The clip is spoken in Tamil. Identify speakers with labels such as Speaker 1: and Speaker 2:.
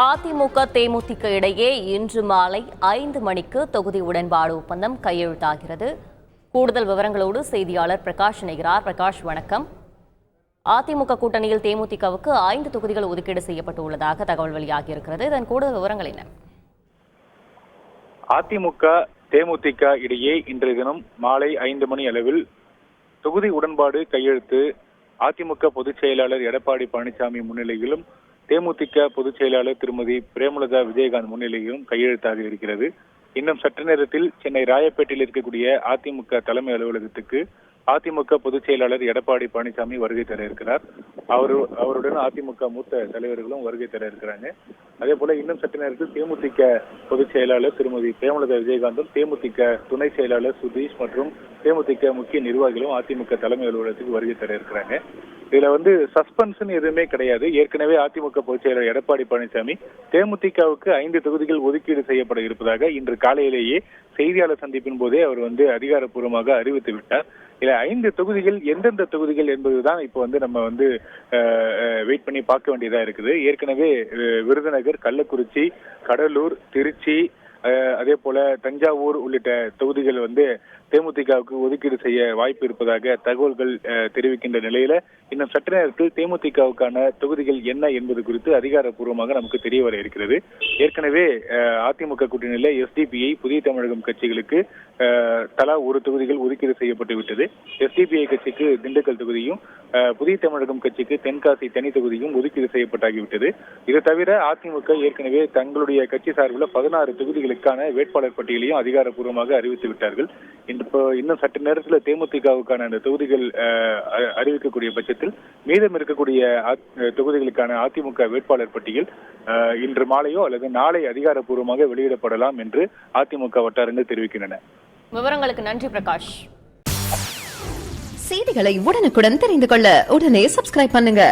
Speaker 1: அதிமுக தேமுதிக இடையே இன்று மாலை 5 மணிக்கு தொகுதி உடன்பாடு ஒப்பந்தம் கையெழுத்தாகிறது. கூடுதல் விவரங்களோடு செய்தியாளர் பிரகாஷ் இணைகிறார். பிரகாஷ், வணக்கம். அதிமுக கூட்டணியில் தேமுதிகவுக்கு 5 தொகுதிகள் ஒதுக்கீடு செய்யப்பட்டுள்ளதாக தகவல் வெளியாகியிருக்கிறது. இதன் கூடுதல் விவரங்கள் என்ன?
Speaker 2: அதிமுக தேமுதிக இடையே இன்றைய தினம் மாலை 5 மணி அளவில் தொகுதி உடன்பாடு கையெழுத்து அதிமுக பொதுச் செயலாளர் எடப்பாடி பழனிசாமி முன்னிலையிலும் தேமுதிக பொதுச் செயலாளர் திருமதி பிரேமலதா விஜயகாந்த் முன்னிலையிலும் கையெழுத்தாக இருக்கிறது. இன்னும் சற்று நேரத்தில் சென்னை ராயப்பேட்டையில் இருக்கக்கூடிய அதிமுக தலைமை அலுவலகத்துக்கு அதிமுக பொதுச் செயலாளர் எடப்பாடி பழனிசாமி வருகை தர இருக்கிறார். அவருடன் அதிமுக மூத்த தலைவர்களும் வருகை தர இருக்கிறாங்க. அதே போல இன்னும் சற்று நேரத்தில் தேமுதிக பொதுச் செயலாளர் திருமதி பிரேமலதா விஜயகாந்தும் தேமுதிக துணை செயலாளர் சுதீஷ் மற்றும் தேமுதிக முக்கிய நிர்வாகிகளும் அதிமுக தலைமை அலுவலகத்துக்கு வருகை தர இருக்கிறாங்க. இதுல சஸ்பென்ஸ் எதுவுமே கிடையாது. ஏற்கனவே அதிமுக பொதுச் செயலாளர் எடப்பாடி பழனிசாமி தேமுதிகவுக்கு 5 தொகுதிகள் ஒதுக்கீடு செய்யப்பட இருப்பதாக இன்று காலையிலேயே செய்தியாளர் சந்திப்பின் போதே அவர் அதிகாரப்பூர்வமாக அறிவித்து விட்டார். இல்ல 5 தொகுதிகள் எந்தெந்த தொகுதிகள் என்பதுதான் இப்போ நம்ம வெயிட் பண்ணி பார்க்க வேண்டியதா இருக்குது. ஏற்கனவே விருதுநகர், கள்ளக்குறிச்சி, கடலூர், திருச்சி, அதே போல தஞ்சாவூர் உள்ளிட்ட தொகுதிகள் தேமுதிகவுக்கு ஒதுக்கீடு செய்ய வாய்ப்பு இருப்பதாக தகவல்கள் தெரிவிக்கின்ற நிலையில இன்னும் சற்று நேரத்தில் தேமுதிகவுக்கான தொகுதிகள் என்ன என்பது குறித்து அதிகாரப்பூர்வமாக நமக்கு தெரிய வர இருக்கிறது. ஏற்கனவே அதிமுக கூட்டணியில எஸ்டிபிஐ, புதிய தமிழகம் கட்சிகளுக்கு தலா 1 தொகுதிகள் ஒதுக்கீடு செய்யப்பட்டு விட்டது. எஸ்டிபிஐ கட்சிக்கு திண்டுக்கல் தொகுதியும், புதிய தமிழகம் கட்சிக்கு தென்காசி தனி தொகுதியும் ஒதுக்கீடு செய்யப்பட்டாகிவிட்டது. இது தவிர அதிமுக ஏற்கனவே தங்களுடைய கட்சி சார்பில் 16 தொகுதிகளுக்கான வேட்பாளர் பட்டியலையும் அதிகாரப்பூர்வமாக அறிவித்து விட்டார்கள். இன்னும் சற்று நேரத்தில் தேமுதிகவுக்கான அந்த தொகுதிகள் அறிவிக்கக்கூடிய பட்சத்தில் மீதம் இருக்கக்கூடிய தொகுதிகளுக்கான அதிமுக வேட்பாளர் பட்டியல் இன்று மாலையோ அல்லது நாளை அதிகாரப்பூர்வமாக வெளியிடப்படலாம் என்று அதிமுக வட்டாரங்கள் தெரிவிக்கின்றன.
Speaker 1: விவரங்களுக்கு நன்றி பிரகாஷ்.
Speaker 3: செய்திகளை உடனுக்குடன் தெரிந்து கொள்ள உடனே சப்ஸ்கிரைப் பண்ணுங்க.